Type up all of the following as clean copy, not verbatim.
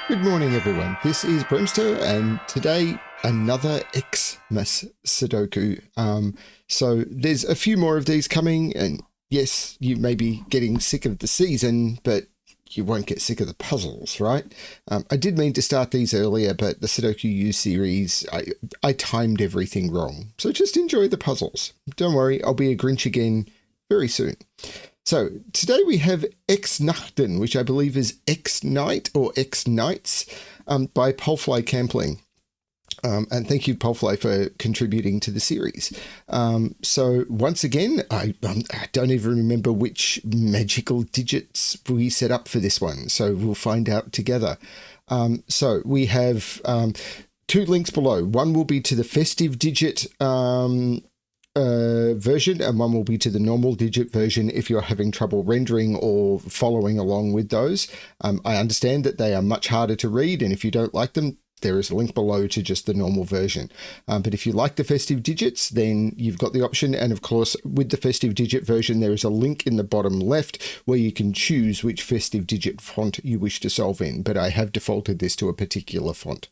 Good morning, everyone. This is BremSter, and today another Xmas Sudoku. So there's a few more of these coming, and yes, you may be getting sick of the season, but you won't get sick of the puzzles, right? I did mean to start these earlier, but the Sudoku U series, I timed everything wrong. So just enjoy the puzzles. Don't worry, I'll be a Grinch again very soon. So today we have X-nachten, which I believe is X-night or X-nights by Palfly Kampling. And thank you, Palfly, for contributing to the series. So once again, I don't even remember which magical digits we set up for this one. So we'll find out together. So we have two links below. One will be to the festive digit version, and one will be to the normal digit version if you're having trouble rendering or following along with those. I understand that they are much harder to read, and if you don't like them, there is a link below to just the normal version. But if you like the festive digits, then you've got the option. And of course, with the festive digit version, there is a link in the bottom left where you can choose which festive digit font you wish to solve in. But I have defaulted this to a particular font.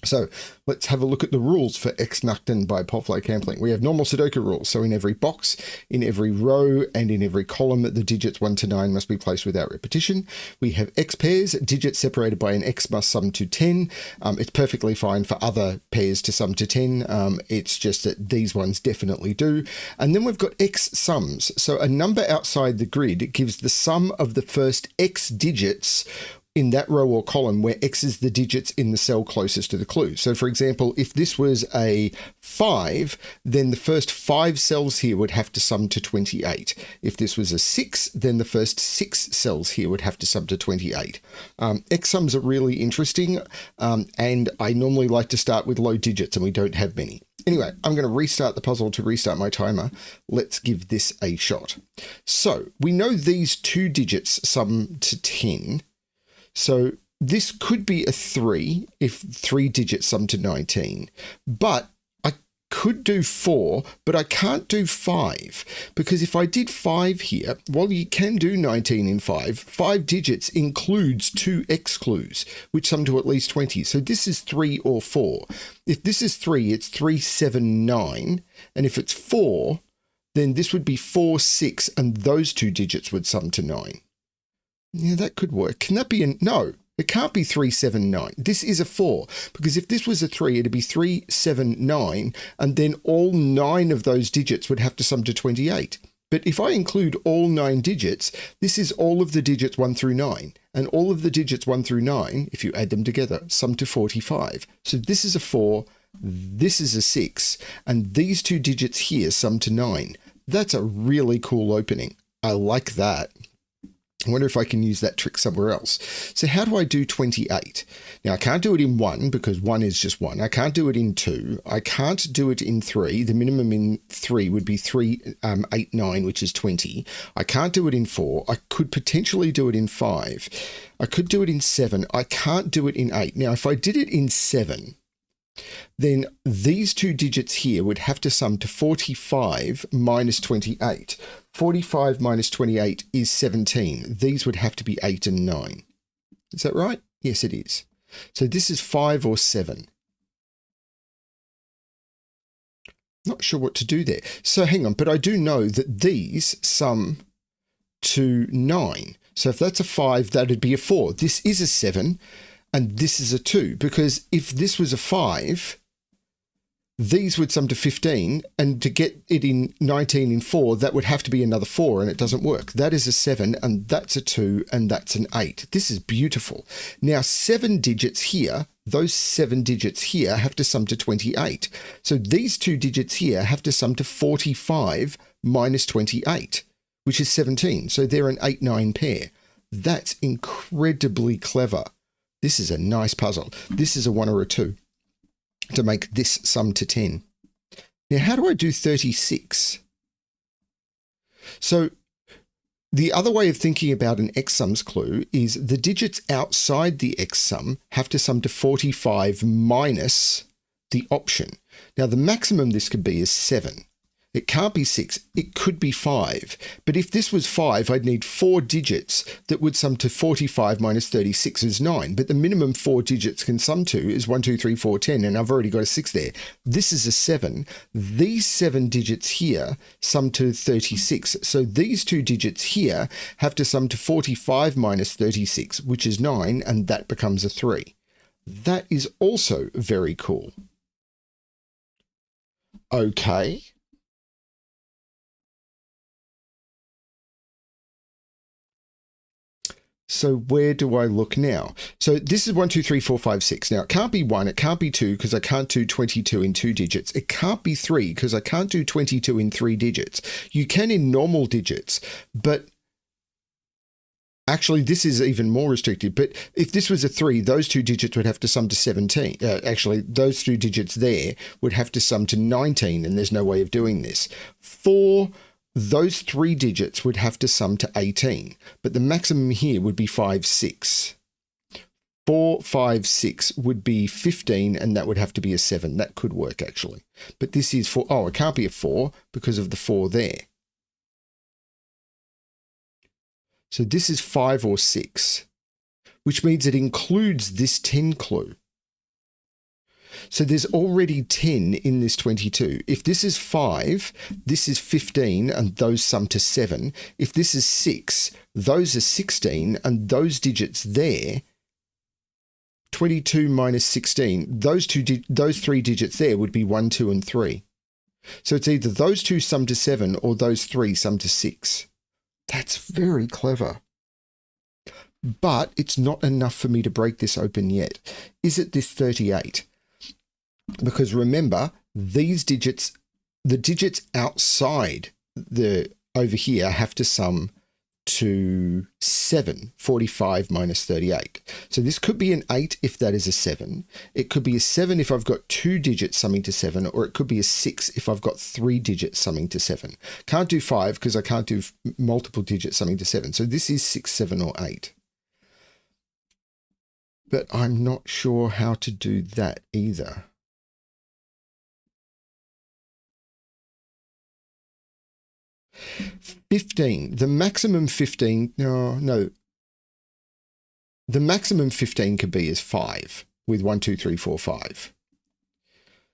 So let's have a look at the rules for X-nachten by Palfly Kampling. We have normal Sudoku rules. So in every box, in every row, and in every column, the digits 1 to 9 must be placed without repetition. We have X pairs, digits separated by an X must sum to 10. It's perfectly fine for other pairs to sum to 10. It's just that these ones definitely do. And then we've got X sums. So a number outside the grid gives the sum of the first X digits in that row or column where X is the digits in the cell closest to the clue. So for example, if this was a 5, then the first 5 cells here would have to sum to 28. If this was a 6, then the first 6 cells here would have to sum to 28. X sums are really interesting, and I normally like to start with low digits, and we don't have many. Anyway, I'm going to restart the puzzle to restart my timer. Let's give this a shot. So we know these two digits sum to 10. So this could be a 3 if 3 digits sum to 19, but I could do 4, but I can't do 5, because if I did 5 here, well, you can do 19 in 5. 5 digits includes 2 X clues, which sum to at least 20. So this is 3 or 4. If this is 3, it's 3, 7, 9. And if it's 4, then this would be 4, 6, and those 2 digits would sum to 9. Yeah, that could work. Can that be no, it can't be 3, 7, 9. This is a 4, because if this was a 3, it'd be 3, 7, 9, and then all 9 of those digits would have to sum to 28. But if I include all 9 digits, this is all of the digits 1 through 9, and all of the digits 1 through 9, if you add them together, sum to 45. So this is a 4, this is a 6, and these 2 digits here sum to 9. That's a really cool opening. I like that. I wonder if I can use that trick somewhere else. So how do I do 28? Now, I can't do it in 1 because 1 is just 1. I can't do it in 2. I can't do it in 3. The minimum in 3 would be 3, 8, 9, which is 20. I can't do it in 4. I could potentially do it in 5. I could do it in 7. I can't do it in 8. Now, if I did it in 7, then these 2 digits here would have to sum to 45 minus 28. 45 minus 28 is 17. These would have to be 8 and 9. Is that right? Yes, it is. So this is 5 or 7. Not sure what to do there. So hang on, but I do know that these sum to 9. So if that's a 5, that'd be a 4. This is a 7. And this is a 2, because if this was a 5, these would sum to 15, and to get it in 19 in 4, that would have to be another 4, and it doesn't work. That is a 7, and that's a 2, and that's an 8. This is beautiful. Now, 7 digits here, those 7 digits here have to sum to 28. So these 2 digits here have to sum to 45 minus 28, which is 17. So they're an 8-9 pair. That's incredibly clever. This is a nice puzzle. This is a 1 or a 2 to make this sum to 10. Now, how do I do 36? So the other way of thinking about an X sums clue is the digits outside the X sum have to sum to 45 minus the option. Now, the maximum this could be is 7. It can't be 6. It could be 5. But if this was 5, I'd need 4 digits that would sum to 45 minus 36 is 9. But the minimum 4 digits can sum to is 1, 2, 3, 4, 10. And I've already got a 6 there. This is a 7. These 7 digits here sum to 36. So these 2 digits here have to sum to 45 minus 36, which is 9. And that becomes a 3. That is also very cool. Okay. So where do I look now? So this is 1, 2, 3, 4, 5, 6. Now it can't be 1, it can't be 2 because I can't do 22 in 2 digits. It can't be 3 because I can't do 22 in 3 digits. You can in normal digits, but actually this is even more restricted. But if this was a 3, those 2 digits would have to sum to 17. Actually, those 2 digits there would have to sum to 19, and there's no way of doing this. 4, those 3 digits would have to sum to 18, but the maximum here would be 5, 6. 4, 5, 6 would be 15, and that would have to be a 7. That could work, actually. But this is 4. Oh, it can't be a 4 because of the 4 there. So this is 5 or 6, which means it includes this 10 clue. So there's already 10 in this 22. If this is 5, this is 15, and those sum to 7. If this is 6, those are 16, and those digits there, 22 minus 16, those 3 digits there would be 1, 2, and 3. So it's either those 2 sum to 7 or those 3 sum to 6. That's very clever. But it's not enough for me to break this open yet. Is it this 38? Because remember, these digits, the digits outside over here have to sum to 7, 45 minus 38. So this could be an 8 if that is a 7. It could be a 7 if I've got 2 digits summing to 7, or it could be a 6 if I've got 3 digits summing to 7. Can't do 5 because I can't do multiple digits summing to 7. So this is 6, 7, or 8. But I'm not sure how to do that either. The maximum 15, the maximum 15 could be is 5 with 1, 2, 3, 4, 5.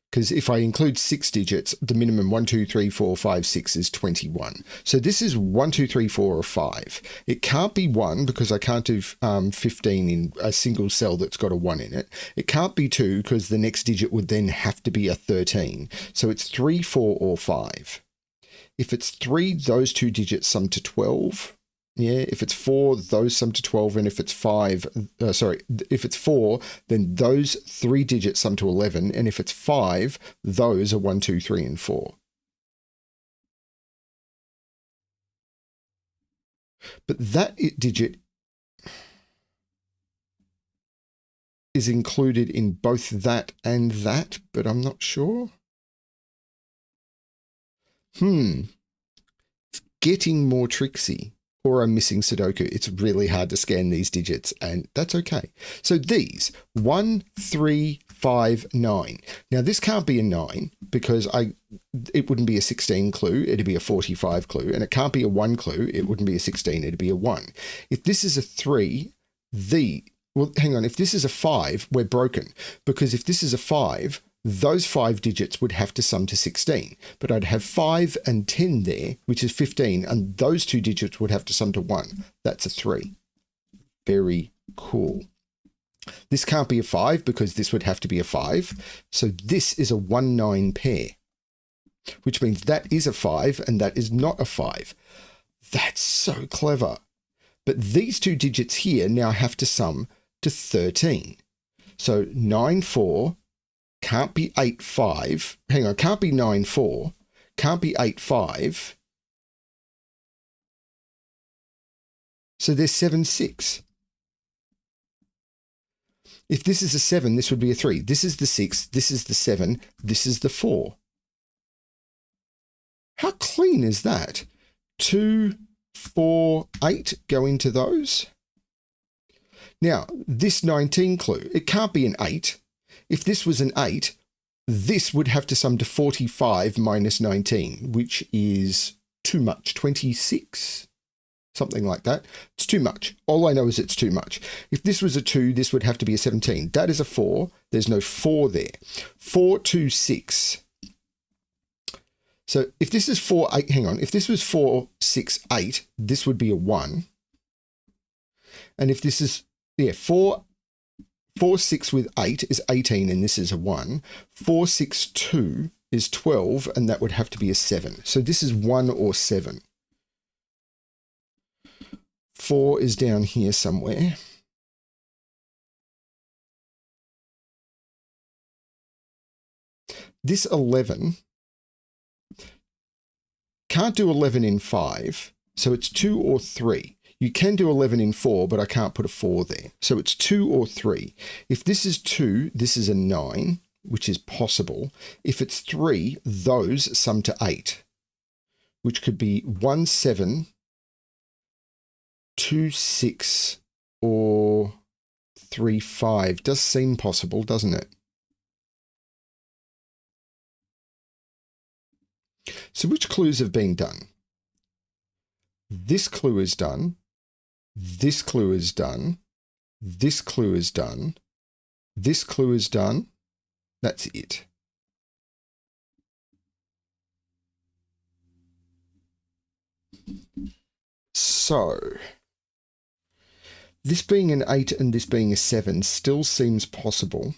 Because if I include 6 digits, the minimum 1, 2, 3, 4, 5, 6 is 21. So this is 1, 2, 3, 4, or 5. It can't be 1 because I can't do 15 in a single cell that's got a 1 in it. It can't be 2 because the next digit would then have to be a 13. So it's 3, 4, or 5. If it's 3, those 2 digits sum to 12. Yeah, if it's 4, those sum to 12. And if it's if it's 4, then those 3 digits sum to 11. And if it's 5, those are 1, 2, 3, and 4. But that digit is included in both that and that, but I'm not sure. It's getting more tricksy. Or I'm missing Sudoku. It's really hard to scan these digits, and that's okay. So these, 1, 3, 5, 9. Now this can't be a 9 because it wouldn't be a 16 clue, it'd be a 45 clue, and it can't be a 1 clue, it wouldn't be a 16, it'd be a 1. If this is a 3, well, hang on, if this is a 5, we're broken, because if this is a 5, those 5 digits would have to sum to 16, but I'd have 5 and 10 there, which is 15, and those 2 digits would have to sum to 1. That's a 3. Very cool. This can't be a 5 because this would have to be a 5. So this is a 1-9 pair, which means that is a 5 and that is not a 5. That's so clever. But these 2 digits here now have to sum to 13. So 9, 4, can't be 8, 5. Hang on, can't be 9, 4. Can't be 8, 5. So there's 7, 6. If this is a 7, this would be a 3. This is the 6. This is the 7. This is the 4. How clean is that? 2, 4, 8 go into those. Now, this 19 clue, it can't be an 8. If this was an 8, this would have to sum to 45 minus 19, which is too much. 26, something like that. It's too much. All I know is it's too much. If this was a 2, this would have to be a 17. That is a 4. There's no 4 there. 4, 2, 6. So if this is 4, 8, hang on. If this was 4, 6, 8, this would be a 1. And if this is, 4, 6 with 8 is 18, and this is a 1. 4, 6, 2 is 12, and that would have to be a 7. So this is 1 or 7. 4 is down here somewhere. This 11 can't do 11 in 5, so it's 2 or 3. You can do 11 in 4, but I can't put a 4 there. So it's 2 or 3. If this is 2, this is a 9, which is possible. If it's 3, those sum to 8, which could be 1, 7, 2, 6, or 3, 5. Does seem possible, doesn't it? So which clues have been done? This clue is done. This clue is done. This clue is done. This clue is done. That's it. So, this being an 8 and this being a 7 still seems possible.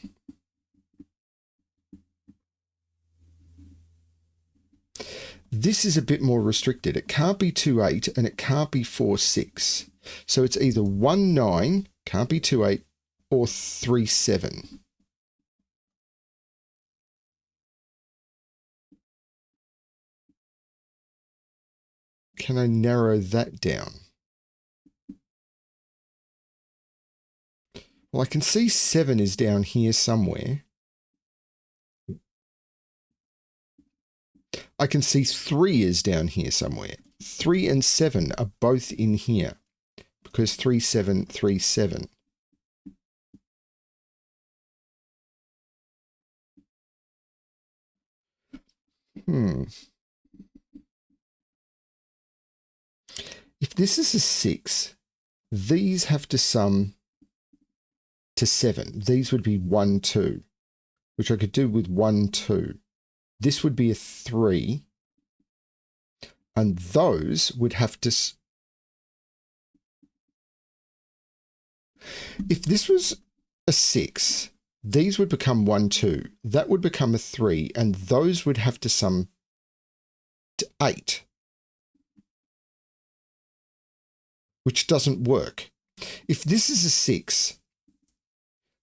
This is a bit more restricted. It can't be 2, 8, and it can't be 4, 6. So it's either 1, 9, can't be 2, 8, or 3, 7. Can I narrow that down? Well, I can see 7 is down here somewhere. I can see 3 is down here somewhere. 3 and 7 are both in here because 3, 7, 3, 7. If this is a 6, these have to sum to 7. These would be 1, 2, which I could do with 1, 2. This would be a 3, and those would have to... If this was a 6, these would become 1, 2. That would become a 3, and those would have to sum to 8, which doesn't work. If this is a 6,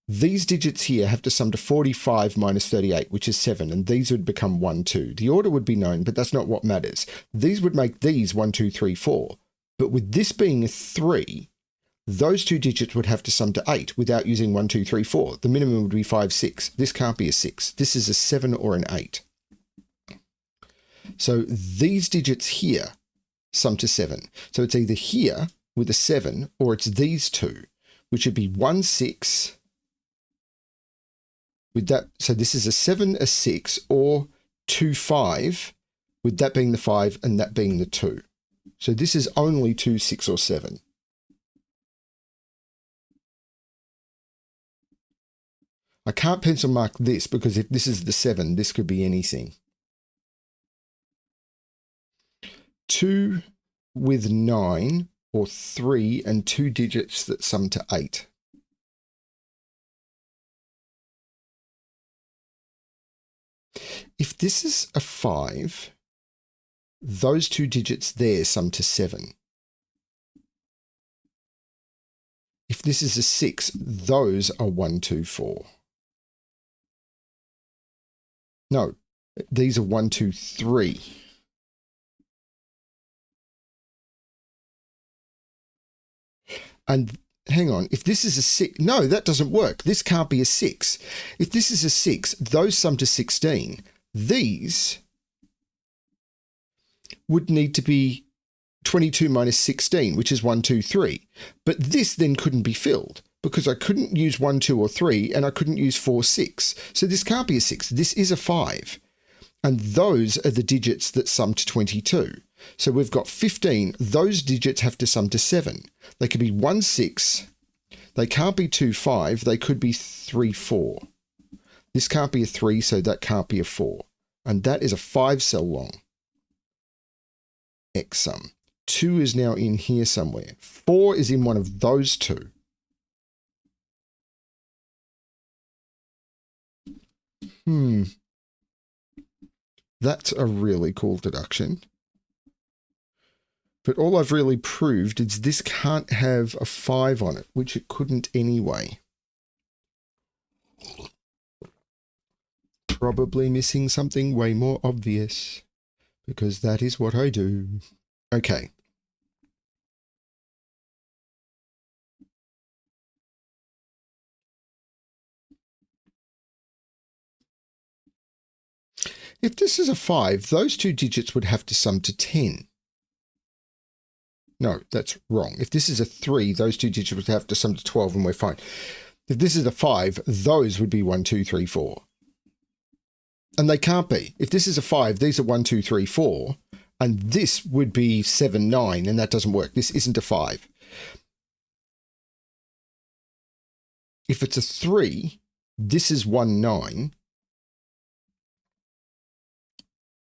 these digits here have to sum to 45 minus 38, which is 7, and these would become 1, 2. The order would be known, but that's not what matters. These would make these 1, 2, 3, 4. But with this being a 3, those two digits would have to sum to 8 without using 1, 2, 3, 4. The minimum would be 5, 6. This can't be a 6. This is a 7 or an 8. So these digits here sum to 7. So it's either here with a 7 or it's these two, which would be 1, 6... with that, so this is a 7, a 6, or 2, 5, with that being the 5 and that being the 2. So this is only 2, 6, or 7. I can't pencil mark this because if this is the 7, this could be anything. 2 with 9, or 3 and 2 digits that sum to 8. If this is a 5, those 2 digits there sum to 7. If this is a 6, those are 1, 2, 4. No, these are 1, 2, 3. And hang on, if this is a 6, no, that doesn't work. This can't be a 6. If this is a 6, those sum to 16. These would need to be 22 minus 16, which is 1, 2, 3. But this then couldn't be filled. because I couldn't use 1, 2, or 3, and I couldn't use 4, 6. So this can't be a 6. This is a 5. And those are the digits that sum to 22. So we've got 15. Those digits have to sum to 7. They could be 1, 6. They can't be 2, 5. They could be 3, 4. This can't be a 3, so that can't be a 4. And that is a 5 cell long X sum. 2 is now in here somewhere. 4 is in one of those two. That's a really cool deduction. But all I've really proved is this can't have a 5 on it, which it couldn't anyway. Probably missing something way more obvious, because that is what I do. Okay. If this is a 5, those two digits would have to sum to 10. No, that's wrong. If this is a 3, those two digits would have to sum to 12 and we're fine. If this is a 5, those would be 1, 2, 3, 4. And they can't be. If this is a 5, these are 1, 2, 3, 4. And this would be 7, 9, and that doesn't work. This isn't a 5. If it's a 3, this is 1, 9.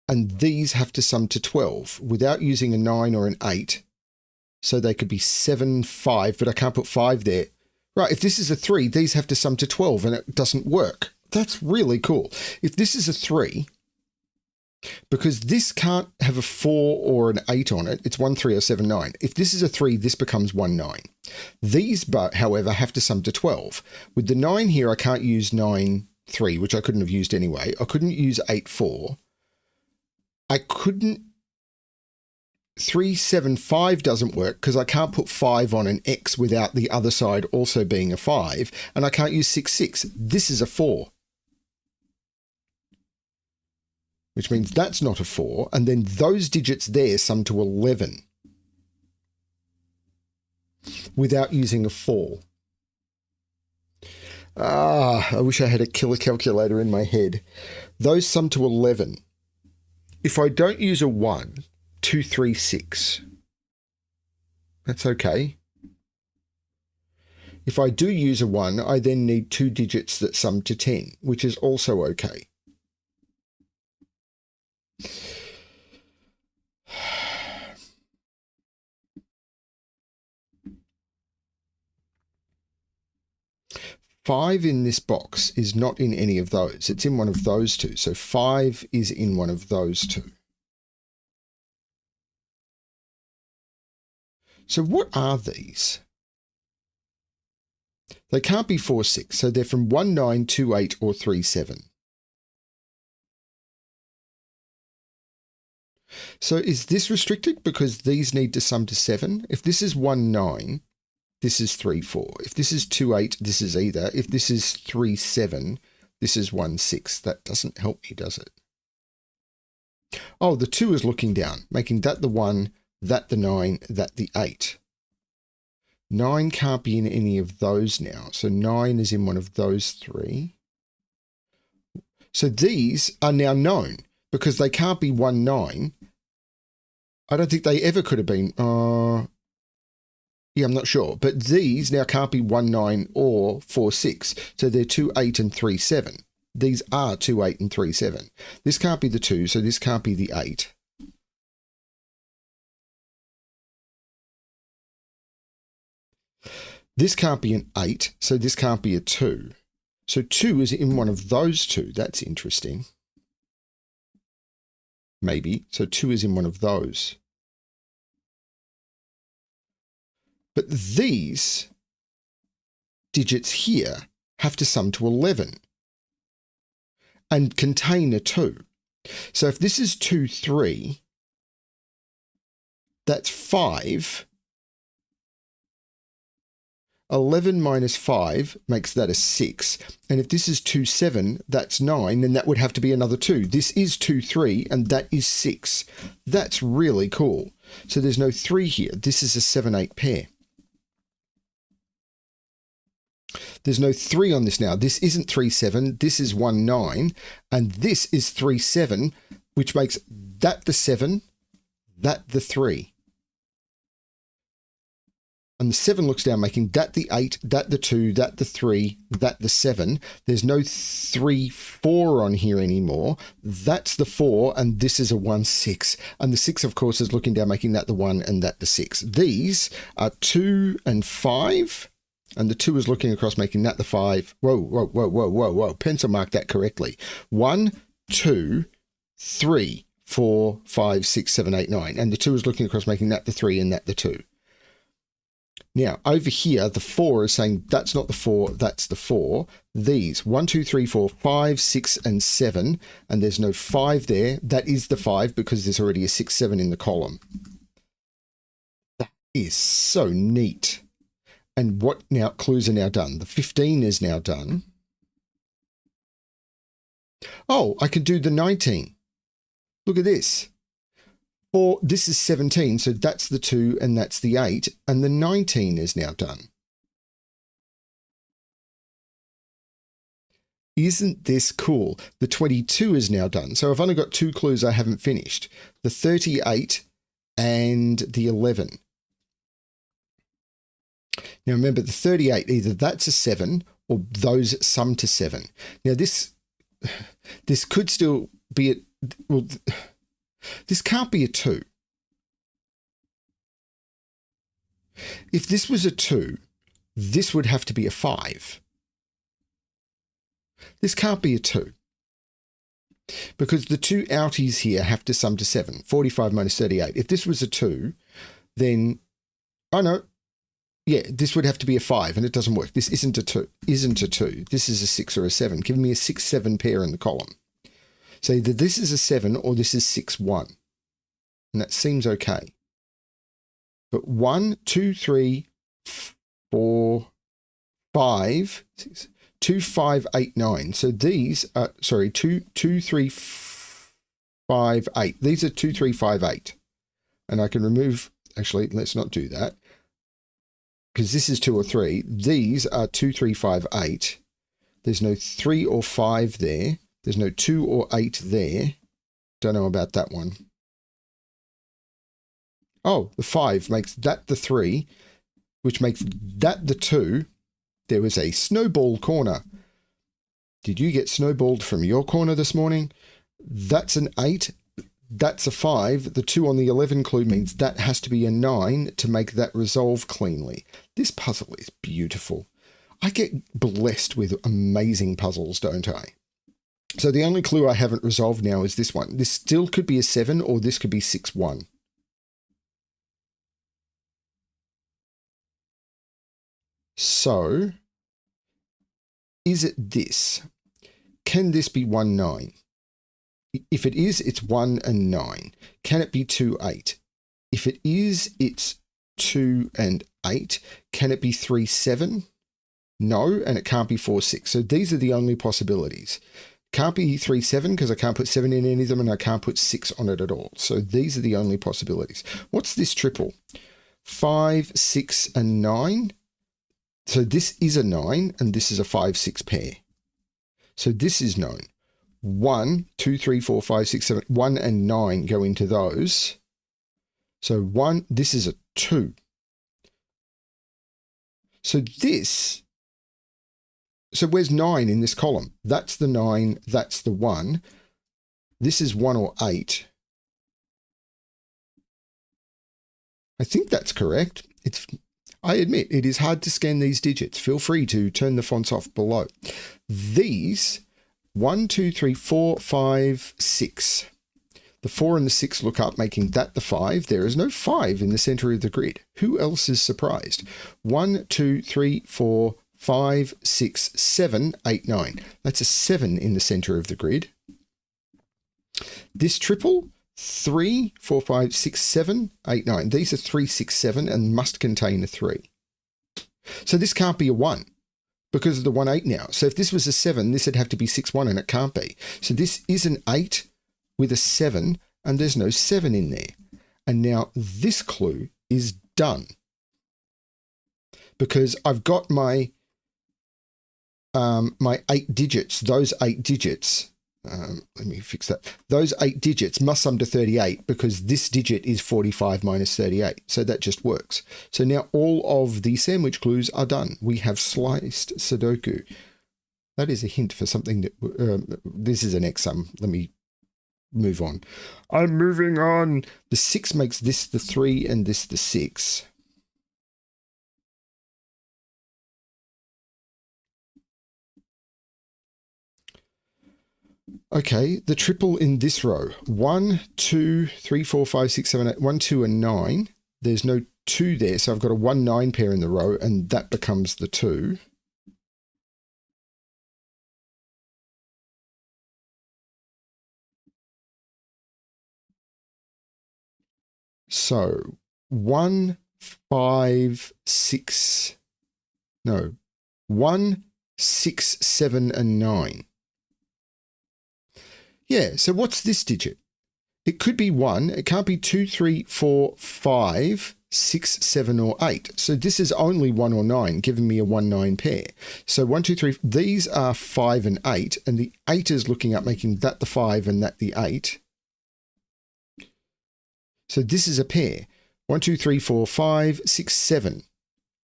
And these have to sum to 12 without using a 9 or an 8. So they could be 7, 5, but I can't put 5 there. Right, if this is a 3, these have to sum to 12 and it doesn't work. That's really cool. If this is a 3, because this can't have a 4 or an 8 on it, it's 1, 3, or 7, 9. If this is a 3, this becomes 1, 9. These, however, have to sum to 12. With the 9 here, I can't use 9, 3, which I couldn't have used anyway. I couldn't use 8, 4. I couldn't, 3, 7, 5 doesn't work because I can't put 5 on an X without the other side also being a 5, and I can't use 6, 6. This is a 4. Which means that's not a 4, and then those digits there sum to 11 without using a 4. I wish I had a killer calculator in my head. Those sum to 11. If I don't use a 1, 2, 3, 6, that's okay. If I do use a 1, I then need 2 digits that sum to 10, which is also okay. Five in this box is not in any of those. It's in one of those two. So 5 is in one of those two. So what are these? They can't be 4, 6. So they're from 1, 9, 2, 8, or 3, 7. So is this restricted because these need to sum to 7? If this is 1, 9, this is 3, 4. If this is 2, 8, this is either. If this is 3, 7, this is 1, 6. That doesn't help me, does it? Oh, the 2 is looking down, making that the 1, that the 9, that the 8. 9 can't be in any of those now. So 9 is in one of those 3. So these are now known because they can't be 1, 9. I don't think they ever could have been. Yeah, I'm not sure. But these now can't be 1, 9 or 4, 6. So they're 2, 8 and 3, 7. These are 2, 8 and 3, 7. This can't be the 2, so this can't be the 8. This can't be an 8, so this can't be a 2. So 2 is in one of those two. That's interesting. Maybe. So 2 is in one of those. But these digits here have to sum to 11 and contain a 2. So if this is 2, 3, that's 5. 11 minus 5 makes that a 6. And if this is 2, 7, that's 9, then that would have to be another 2. This is 2, 3, and that is 6. That's really cool. So there's no 3 here. This is a 7, 8 pair. There's no 3 on this now. This isn't 3, 7. This is 1, 9. And this is 3, 7, which makes that the 7, that the 3. And the 7 looks down, making that the 8, that the 2, that the 3, that the 7. There's no 3, 4 on here anymore. That's the 4, and this is a 1, 6. And the 6, of course, is looking down, making that the 1 and that the 6. These are 2 and 5, and the 2 is looking across, making that the 5. Whoa, whoa, whoa, whoa, whoa, whoa. Pencil mark that correctly. 1, 2, 3, 4, 5, 6, 7, 8, 9. And the 2 is looking across, making that the 3 and that the 2. Now, over here, the 4 is saying that's not the 4, that's the 4. These, 1, 2, 3, 4, 5, 6, and 7, and there's no 5 there. That is the 5 because there's already a 6, 7 in the column. That is so neat. And what now? Clues are now done. The 15 is now done. Oh, I can do the 19. Look at this. Or this is 17, so that's the 2 and that's the 8, and the 19 is now done. Isn't this cool? The 22 is now done. So I've only got 2 clues I haven't finished. The 38 and the 11. Now remember, the 38, either that's a 7 or those sum to 7. Now this could still be a... Well, this can't be a 2. If this was a 2, this would have to be a 5. This can't be a 2. Because the 2 outies here have to sum to 7. 45 minus 38. If this was a 2, then... Oh, no. Yeah, this would have to be a 5, and it doesn't work. This isn't a 2. Isn't a 2. This is a 6 or a 7. Give me a 6, 7 pair in the column. So either this is a 7 or this is 6, 1. And that seems okay. But 1, 2, 3, 4, 5, 6, 2, 5, 8, 9. So these are, sorry, 2, 3, 5, 8. These are 2, 3, 5, 8. And I can remove, actually, let's not do that. Because this is 2 or 3. These are 2, 3, 5, 8. There's no 3 or 5 there. There's no 2 or 8 there. Don't know about that one. Oh, the 5 makes that the 3, which makes that the 2. There was a snowball corner. Did you get snowballed from your corner this morning? That's an 8. That's a 5. The 2 on the 11 clue means that has to be a 9 to make that resolve cleanly. This puzzle is beautiful. I get blessed with amazing puzzles, don't I? So the only clue I haven't resolved now is this one. This still could be a 7 or this could be 6, 1. So, is it this? Can this be 1, 9? If it is, it's 1 and 9. Can it be 2, 8? If it is, it's 2 and 8. Can it be 3, 7? No, and it can't be 4, 6. So these are the only possibilities. Can't be 3, 7 because I can't put 7 in any of them and I can't put 6 on it at all. So these are the only possibilities. What's this triple? 5, 6, and 9. So this is a 9 and this is a 5, 6 pair. So this is known. 1, 2, 3, 4, 5, 6, 7, 1 and 9 go into those. So 1, this is a 2. So this... So where's 9 in this column? That's the 9, that's the 1. This is 1 or 8. I think that's correct. I admit, it is hard to scan these digits. Feel free to turn the fonts off below. These, 1, 2, 3, 4, 5, 6. The 4 and the 6 look up, making that the 5. There is no 5 in the center of the grid. Who else is surprised? 1, 2, 3, 4, 5, 6, 7, 8, 9. That's a 7 in the center of the grid. This triple, 3, 4, 5, 6, 7, 8, 9. These are 3, 6, 7 and must contain a 3. So this can't be a 1 because of the 1, 8 now. So if this was a 7, this would have to be 6, 1 and it can't be. So this is an 8 with a 7 and there's no 7 in there. And now this clue is done because I've got my my 8 digits, those 8 digits, let me fix that. Those 8 digits must sum to 38 because this digit is 45 minus 38. So that just works. So now all of the sandwich clues are done. We have sliced Sudoku. That is a hint for something that, this is an X sum. Let me move on. I'm moving on. The 6 makes this the 3 and this the 6. Okay, the triple in this row. 1, 2, 3, 4, 5, 6, 7, 8. 1, 2, and 9. There's no 2 there, so I've got a 1, 9 pair in the row, and that becomes the 2. So 1, 5, 6, no, 1, 6, 7, and 9. Yeah, so what's this digit? It could be 1. It can't be 2, 3, 4, 5, 6, 7, or 8. So this is only 1 or 9, giving me a 1, 9 pair. So 1, 2, 3, these are 5 and 8, and the 8 is looking up, making that the 5 and that the 8. So this is a pair. 1, 2, 3, 4, 5, 6, 7.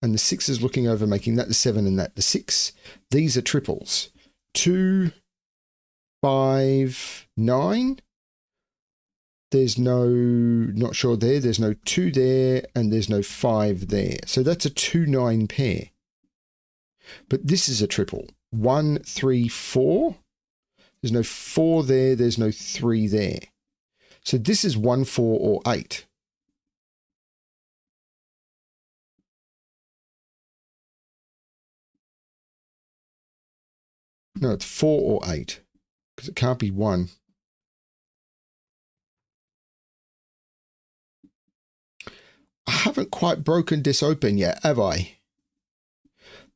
And the 6 is looking over, making that the 7 and that the 6. These are triples. 2, 5, 9. There's no, not sure there. There's no 2 there, and there's no 5 there. So that's a 2, 9 pair. But this is a triple. 1, 3, 4. There's no 4 there. There's no 3 there. So this is 1, 4, or 8. No, it's 4 or 8. Because it can't be 1. I haven't quite broken this open yet, have I?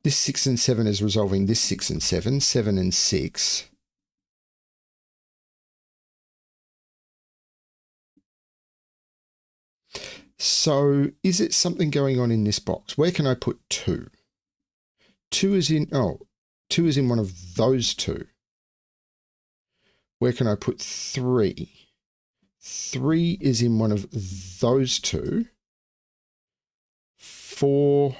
This 6 and 7 is resolving this 6 and 7, 7 and 6. So is it something going on in this box? Where can I put 2? 2 is in, 2 is in one of those 2. Where can I put 3? 3 is in one of those 2. 4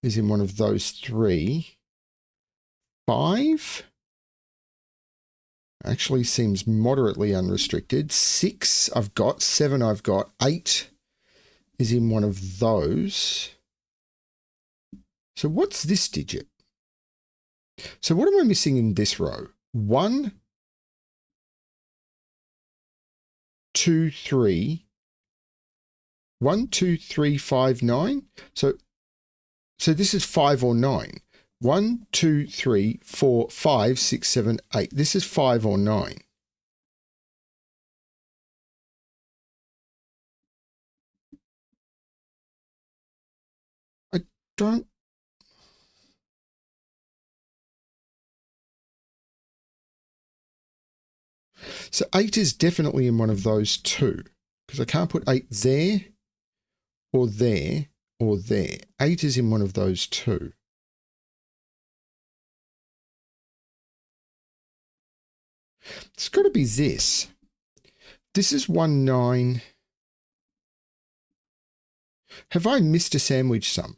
is in one of those 3. 5 actually seems moderately unrestricted. 6 I've got. 7 I've got. 8 is in one of those. So what's this digit? So what am I missing in this row? 1, 2, 3. 1, 2, 3, 5, 9. So this is 5 or 9. 1, 2, 3, 4, 5, 6, 7, 8. This is 5 or 9. I don't. So 8 is definitely in one of those 2. Because I can't put 8 there, or there, or there. 8 is in one of those 2. It's got to be this. This is 1, 9. Have I missed a sandwich sum?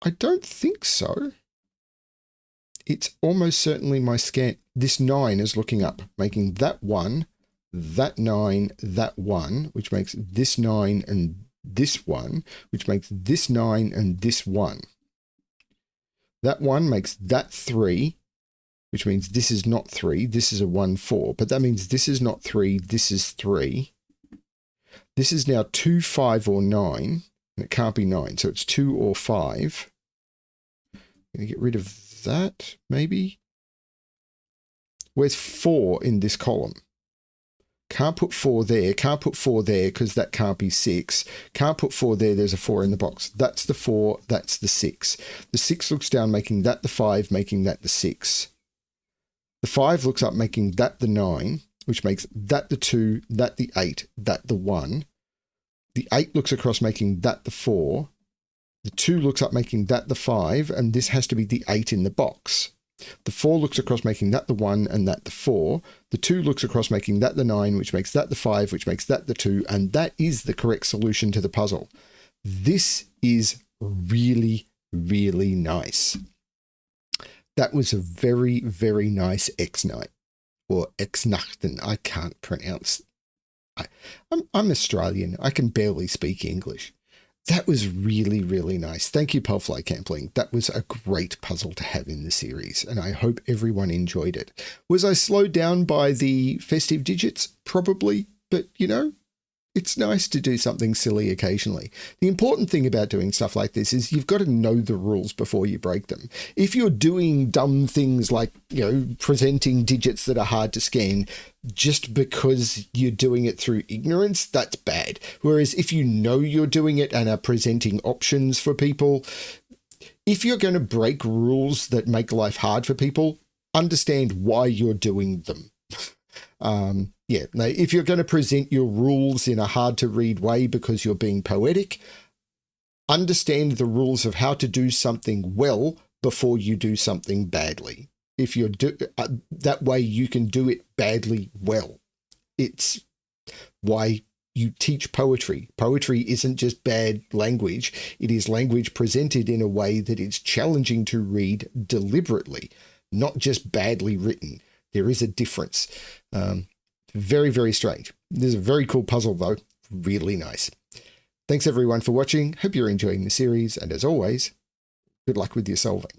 I don't think so. It's almost certainly my scan. This 9 is looking up, making that 1, that 9, that 1, which makes this 9 and this 1, which makes this 9 and this 1. That 1 makes that 3, which means this is not 3. This is a 1, 4. But that means this is not 3. This is 3. This is now 2, 5, or 9. And it can't be 9. So it's 2 or 5. I'm going to get rid of that, maybe. Where's 4 in this column? Can't put 4 there. Can't put 4 there because that can't be 6. Can't put 4 there. There's a 4 in the box. That's the 4. That's the 6. The 6 looks down, making that the 5, making that the 6. The 5 looks up, making that the 9, which makes that the 2, that the 8, that the 1. The 8 looks across, making that the 4. The 2 looks up, making that the 5, and this has to be the 8 in the box. The 4 looks across, making that the 1 and that the 4. The 2 looks across, making that the 9, which makes that the 5, which makes that the 2, and that is the correct solution to the puzzle. This is really, really nice. That was a very, very nice X-night, or X-nachten. I can't pronounce. I'm Australian. I can barely speak English. That was really, really nice. Thank you, Palfly Kampling. That was a great puzzle to have in the series, and I hope everyone enjoyed it. Was I slowed down by the festive digits? Probably, but you know, it's nice to do something silly occasionally. The important thing about doing stuff like this is you've got to know the rules before you break them. If you're doing dumb things like, you know, presenting digits that are hard to scan just because you're doing it through ignorance, that's bad. Whereas if you know you're doing it and are presenting options for people, if you're going to break rules that make life hard for people, understand why you're doing them. Yeah, now, if you're going to present your rules in a hard to read way because you're being poetic, understand the rules of how to do something well before you do something badly. If you're that way, you can do it badly well. It's why you teach poetry. Poetry isn't just bad language. It is language presented in a way that is challenging to read deliberately, not just badly written. There is a difference. Very, very strange. This is a very cool puzzle, though. Really nice. Thanks, everyone, for watching. Hope you're enjoying the series. And as always, good luck with your solving.